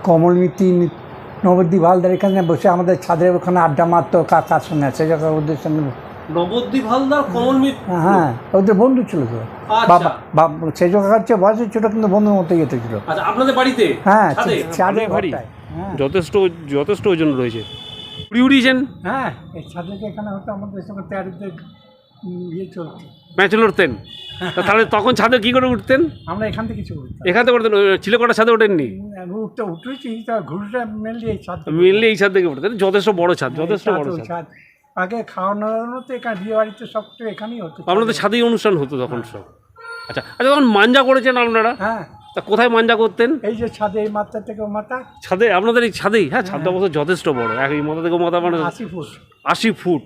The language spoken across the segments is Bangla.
কমলনীতি নবদ্বীপ হালদার এখানে বসে আমাদের ছাদের ওখানে আড্ডা মারতো কাকার সঙ্গে সে জায়গা ওদের সঙ্গে। নবদ্বীপ হালদার কমল মিত্র, হ্যাঁ ওদের বন্ধু ছিল তো। বাবা সেই জায়গা হচ্ছে বয়সের ছোটো কিন্তু বন্ধুর মতো ইয়েতে ছিল। আচ্ছা, আপনাদের বাড়িতে? হ্যাঁ ছাদের বাড়ি, যথেষ্ট ওজন রয়েছে। উড়িয়েছেন? হ্যাঁ, এই ছাদের এখানে হতো আমাদের সঙ্গে তেয়ারিদের ইয়ে চলতো, ম্যাচ লড়তেন। তাহলে তখন ছাদে কি করে উঠতেন? আমরা এখান থেকে কিছু করতাম। এখান থেকে উঠতেন? চিলেকোঠার ছাদে ওঠেননি? উঠেছি, ঘুরটা মেনলি এই ছাদ, মেনলি এই ছাদ থেকে উঠতেন। যথেষ্ট বড় ছাদ, যথেষ্ট বড় ছাদ। আগে খাওয়ানো তো এখানে বিয়ে বাড়িতে সব তো এখানেই হতো। আপনাদের ছাদেই অনুষ্ঠান হতো তখন সব? আচ্ছা আচ্ছা, তখন মাঞ্জা করেছেন আপনারা? হ্যাঁ। তা কোথায় মাঞ্জা করতেন? এই যে ছাদে, এই মাথা থেকে ও মাথা ছাদে, আপনাদের এই ছাদেই? হ্যাঁ, ছাদটা অবশ্য যথেষ্ট বড়, এই মাথা থেকে মাথা মানে 80 ফুট। 80 ফুট।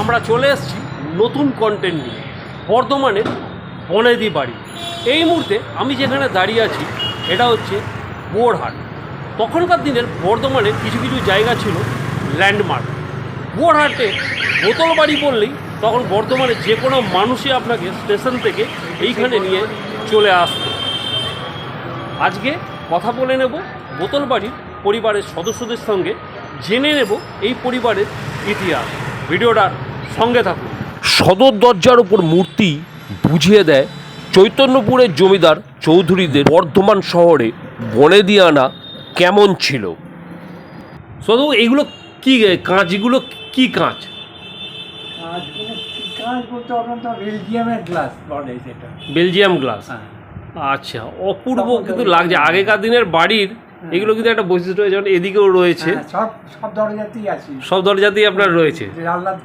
আমরা চলে এসেছি নতুন কন্টেন্ট নিয়ে, বর্ধমানের বনেদি বাড়ি। এই মুহূর্তে আমি যেখানে দাঁড়িয়ে আছি এটা হচ্ছে বোরহাট। তখনকার দিনের বর্ধমানের কিছু কিছু জায়গা ছিল ল্যান্ডমার্ক। বোরহাটে বোতল বাড়ি বললেই তখন বর্ধমানের যে কোনো মানুষই আপনাকে স্টেশন থেকে এইখানে নিয়ে চলে আসত। আজকে কথা বলে নেব বোতল বাড়ির পরিবারের সদস্যদের সঙ্গে, জেনে নেব এই পরিবারের ইতিহাস। ভিডিওটার সঙ্গে থাকুন। সদর দরজার উপর মূর্তি বুঝিয়ে দেয় চৈতন্যপুরের জমিদার চৌধুরীদের বর্ধমান শহরে বনেদিয়ানা কেমন ছিল। শুধু এইগুলো কি কাঁচগুলো? কি কাঁচ? কাঁচ বলতে আপনার বেলজিয়ামের গ্লাস বলে যেটা। Belgium glass. আচ্ছা, অপূর্ব কিন্তু লাগছে। আগেকার দিনের বাড়ির এগুলো কিন্তু একটা বৈশিষ্ট্য রয়েছে, যেমন এদিকেও রয়েছে। সব দরজাতেই আছে, সব দরজাতেই আপনার রয়েছে।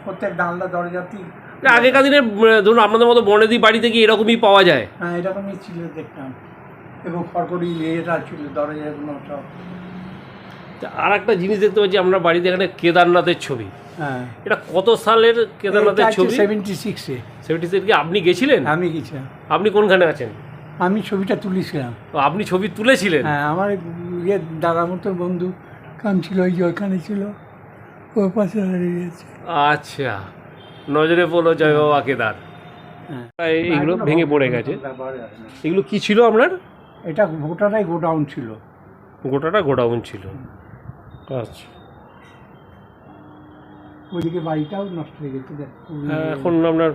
প্রত্যেক জানলা দরজাতেই। আগেকার দিনের ধরুন আপনাদের মতো বনেদি বাড়িতে কি এরকমই পাওয়া যায়? হ্যাঁ, এরকমই ছিল দেখতাম, এবং খড়খড়ি এটা ছিল দরজাগুলো সব। আর একটা জিনিস দেখতে পাচ্ছি আমরা বাড়িতে, এখানে কেদারনাথের ছবি। হ্যাঁ, এটা কত সালের কেদারনাথের ছবি? 76-এ। 76 কি আপনি গেছিলেন? আমি গেছিলাম। আপনি কোনখানে আছেন? আমি ছবিটা তুলেছিলাম। আপনি ছবি তুলেছিলেন? হ্যাঁ, আমার ইয়ে দাদার মতো বন্ধু কাম ছিল, ওই যে ওইখানে ছিল, ওর পাশে দাঁড়িয়ে গেছে। আচ্ছা, নজরে পড়লো জয় বাবা কেদার। এইগুলো ভেঙে পড়ে গেছে। এগুলো কি ছিল আপনার? এটা গোটাটাই গোডাউন ছিল। গোটাটা গোডাউন ছিল। আচ্ছা, ওইদিকে বাড়িটাও নষ্ট হয়ে গেছে। এখন আপনার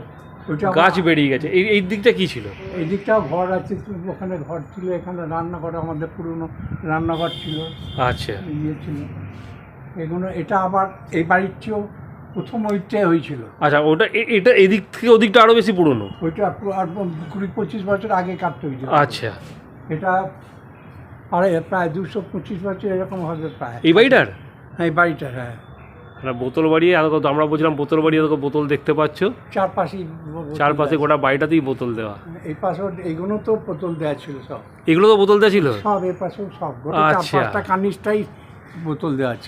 গাছ বেরিয়ে গেছে। এই দিকটা কি ছিল? এই দিকটাও ঘর আছে, ওখানে ঘর ছিল, এখানে রান্নাঘর, আমাদের পুরনো রান্নাঘর ছিল। আচ্ছা, ইয়ে ছিল এগুলো। এটা আবার এই বাড়িটিও প্রথম ওইটাই হয়েছিল। আচ্ছা, ওটা এটা এদিক থেকে ওদিকটা আরও বেশি পুরনো? ওইটা আর 20-25 বছর আগে কাটতে হয়েছিল। আচ্ছা, এটা আরে প্রায় 225 বছর এরকম হবে প্রায়। এই বাড়িটার? হ্যাঁ, এই বাড়িটার। হ্যাঁ, বোতল বাড়ি। আমরা বলছিলাম বোতল বাড়ি, বোতল দেখতে পাচ্ছ চারপাশে গোটা বাড়িটাতেই বোতল দেওয়া। এই পাশেও এইগুলো তো বোতল দেওয়া ছিল, সব এগুলো তো বোতল দেওয়া ছিল সব, এই পাশেও সব। আচ্ছা, 4-5টা কানিস্টাই বোতল দেওয়া আছে।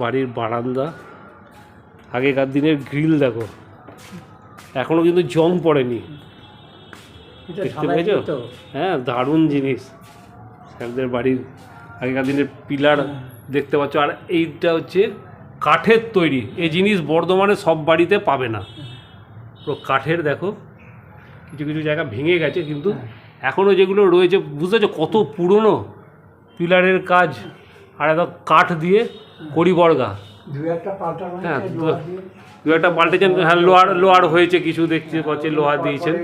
বাড়ির বারান্দা, আগেকার দিনের গ্রিল দেখো, এখনো কিন্তু জং পড়েনি। দেখতে পেয়েছো? হ্যাঁ, দারুণ জিনিস। স্যারদের বাড়ির আগেকার দিনের পিলার দেখতে পাচ্ছ। আর এইটা হচ্ছে কাঠের তৈরি। এই জিনিস বর্ধমানে সব বাড়িতে পাবে না। পুরো কাঠের। দেখো কিছু কিছু জায়গা ভেঙে গেছে, কিন্তু এখনও যেগুলো রয়েছে বুঝতেছো কত পুরনো পিলারের কাজ। আর একদম কাঠ দিয়ে কড়িবর্গা। হ্যাঁ, দু একটা পাল্টেছেন। হ্যাঁ, লোহার হয়েছে কিছু, দেখতে পাচ্ছি লোহা দিয়েছেন,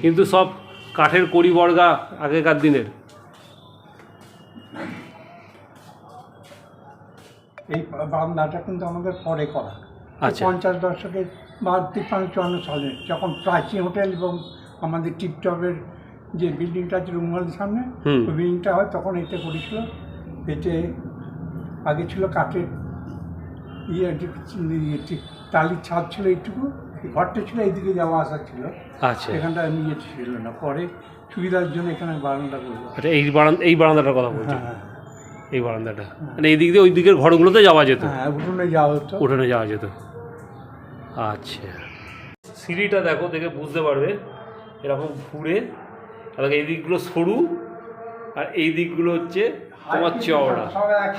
কিন্তু সব কাঠের কড়িবর্গা আগেকার দিনের। এই বারান্দাটা কিন্তু আমাদের পরে করা। আচ্ছা, 50 দশকের বা 53-54 সালে, যখন প্রাচীন হোটেল এবং আমাদের টিপটপের যে বিল্ডিংটা আছে রুমগুলোর সামনে, ওই বিল্ডিংটা হয় তখন এতে করেছিল। এতে আগে ছিল কাঠের টালির ছাদ ছিল, এইটুকু ঘরটা ছিল, এইদিকে যাওয়া আসা ছিল। আচ্ছা, এখানটা ইয়ে ছিল না, পরে সুবিধার জন্য এখানে বারান্দা করলো। আচ্ছা, এই বারান্দাটার কথা বলছি। এই বারান্দাটা মানে এই দিক দিয়ে ওই দিকের ঘরগুলোতে যাওয়া যেত। হ্যাঁ, উঠোনে যাওয়া হতো। উঠোনে যাওয়া যেত। আচ্ছা, সিঁড়িটা দেখো, দেখে বুঝতে পারবে এরকম ঘুরে। আর এই দিকগুলো সরু, আর এই দিকগুলো হচ্ছে তোমার চওড়া,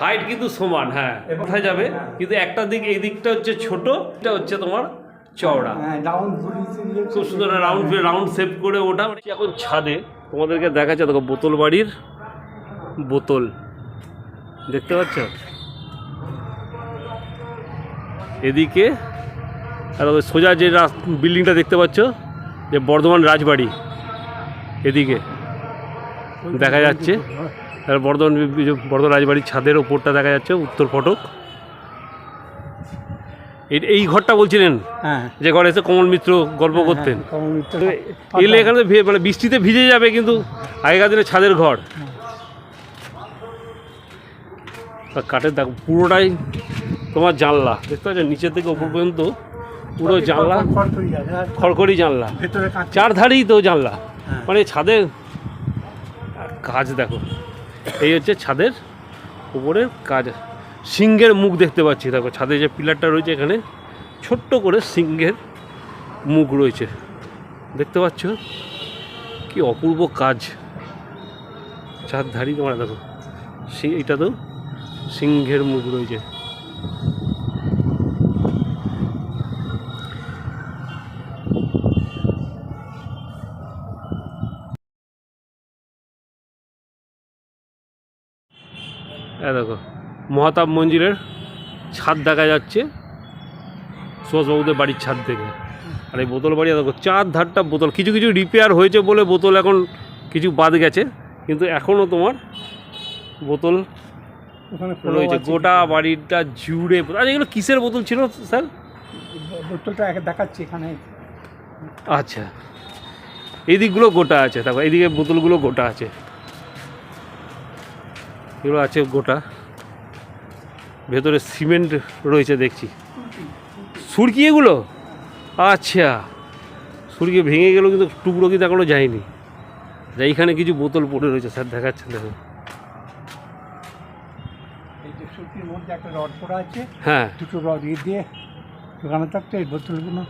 হাইট কিন্তু সমান। হ্যাঁ, কোথায় যাবে, কিন্তু একটা দিক, এই দিকটা হচ্ছে ছোট, এটা হচ্ছে তোমার চওড়া। খুব সুন্দর রাউন্ড শেপ করে ওটা। এখন ছাদে তোমাদেরকে দেখাচ্ছে, দেখো বোতল বাড়ির বোতল দেখতে পাচ্ছ, এদিকে আর সোজা যে বিল্ডিংটা দেখতে পাচ্ছ যে বর্ধমান রাজবাড়ি, এদিকে দেখা যাচ্ছে। আর বর্ধমান রাজবাড়ির ছাদের ওপরটা দেখা যাচ্ছে, উত্তর ফটক। এই ঘরটা বলছিলেন যে ঘরে এসে কমল মিত্র গল্প করতেন, এলে এখানে মানে বৃষ্টিতে ভিজে যাবে, কিন্তু আগেকার দিনে ছাদের ঘর। কাঠের দেখো পুরোটাই তোমার জানলা দেখতে পাচ্ছ, নিচের থেকে ওপর পর্যন্ত পুরো জানলা, খড়খড়ি জানলা, চারধারেই তো জানলা। মানে ছাদের কাজ দেখো, এই হচ্ছে ছাদের উপরের কাজ। সিংহের মুখ দেখতে পাচ্ছি, দেখো ছাদে যে পিলারটা রয়েছে এখানে ছোট্ট করে সিংহের মুখ রয়েছে, দেখতে পাচ্ছ কি অপূর্ব কাজ। চারধারি তোমার দেখো, এইটা তো সিংহের মুখ রয়েছে। দেখো মহাতাব মঞ্জিলের ছাদ দেখা যাচ্ছে সুভাষবাবুদের বাড়ির ছাদ থেকে। আর এই বোতল বাড়ি দেখো, চার ধারটা বোতল, কিছু কিছু রিপেয়ার হয়েছে বলে বোতল এখন কিছু বাদ গেছে, কিন্তু এখনও তোমার বোতল রয়েছে গোটা বাড়িটা জুড়ে। আচ্ছা, এগুলো কিসের বোতল ছিল স্যার? বোতলটা দেখাচ্ছি এখানে। আচ্ছা, এই দিকগুলো গোটা আছে, তারপর এইদিকে বোতলগুলো গোটা আছে, এগুলো আছে গোটা। ভেতরে সিমেন্ট রয়েছে দেখছি। সুরকি এগুলো? আচ্ছা, সুরকি ভেঙে গেল, কিন্তু টুকরো কিন্তু এখনো যায়নি। যা এইখানে কিছু বোতল পড়ে রয়েছে স্যার, দেখাচ্ছেন দেখুন। এই যে সুরকির মধ্যে একটা রড পড়া আছে, হ্যাঁ, দুটো রড দিয়ে দোকানে থাকতে এই বোতলগুলো।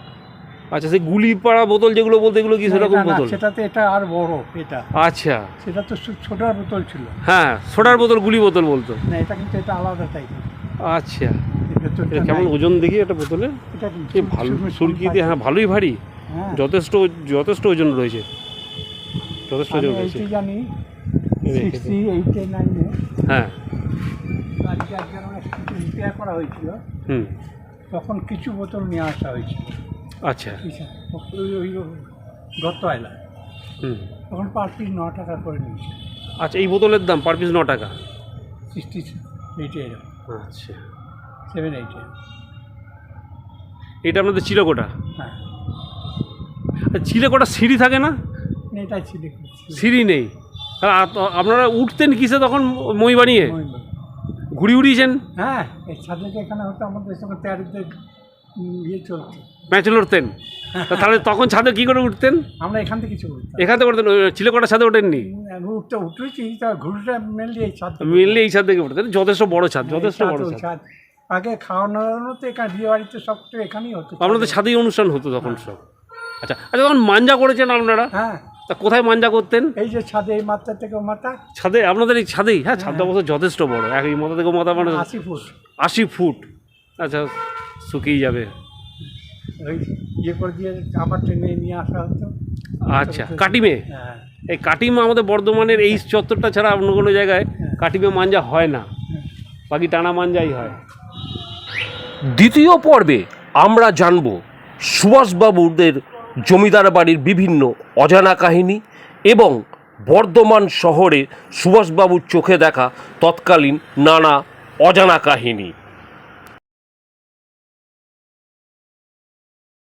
আচ্ছা, সেই গুলি পাড়া বোতল যেগুলো বলতে, এগুলো কি সেরকম বোতল? সেটাতে এটা আর বড় এটা। আচ্ছা, সেটা তো ছোটার বোতল ছিল। হ্যাঁ, সোডার বোতল, গুলি বোতল বলতো না, এটা কিন্তু এটা আলাদা টাইপ। আচ্ছা, কেমন ওজন দেখি একটা বোতলে? ভালো সুরকি দিয়ে, হ্যাঁ ভালোই ভারী, যথেষ্ট ওজন রয়েছে, যথেষ্ট ওজন রয়েছে। জানি 68 9 হ্যাঁ, রিপেয়ার করা হয়েছিল, তখন কিছু বোতল নিয়ে আসা হয়েছিল। আচ্ছা, ওই গত এলা তখন পার পিস 9 টাকা করে নিয়েছে। আচ্ছা, এই বোতলের দাম পার পিস 9 টাকা? 68 আচ্ছা, 7-8। এটা আপনাদের চিলেকোঠা? হ্যাঁ। চিলেকোঠা সিঁড়ি থাকে না? এটাই ছিল, সিঁড়ি নেই। আপনারা উঠতেন কিসে তখন? মই বানিয়ে ঘুড়ি উড়িয়েছেন? হ্যাঁ, এই ছাদে এখানে হতো আমাদের সঙ্গে তেয়ারিদের ইয়ে চলতো, ম্যাচ লড়তেন। তাহলে তখন ছাদে কি করে উঠতেন? আমরা এখান থেকে কিছু করতাম। এখান থেকে উঠতেন? চিলেকোঠার ছাদে ওঠেননি? উঠেছি, ঘুড়িটা মেনলি এই ছাদ, মেনলি এই ছাদ থেকে উঠতেন। যথেষ্ট বড় ছাদ, যথেষ্ট বড় ছাদ। আগে খাওয়ানো তো এখানে, বিয়ে বাড়িতে সব তো এখানেই হতো। আপনাদের ছাদেই অনুষ্ঠান হতো তখন সব? আচ্ছা আচ্ছা, তখন মাঞ্জা করেছেন আপনারা? হ্যাঁ। তা কোথায় মাঞ্জা করতেন? এই যে ছাদে, এই মাথা থেকে মাথা ছাদে, আপনাদের এই ছাদেই? হ্যাঁ, ছাদটা অবশ্য যথেষ্ট বড়, এই মাথা থেকে মাথা মানে 80 ফুট। 80 ফুট। আচ্ছা, শুকিয়ে যাবে। ওই ইয়ে করে দিয়ে আবার ট্রেনে নিয়ে আসা হতো। আচ্ছা, কাটিমে? হ্যাঁ, এই কাটিমে আমাদের বর্ধমানের এই চত্বরটা ছাড়া অন্য কোনো জায়গায় কাটিমে মাঞ্জা হয় না, বাকি টানা মাঞ্জাই হয়। দ্বিতীয় পর্বে আমরা জানব সুভাষবাবুদের জমিদার বাড়ির বিভিন্ন অজানা কাহিনী এবং বর্ধমান শহরে সুভাষবাবুর চোখে দেখা তৎকালীন নানা অজানা কাহিনী।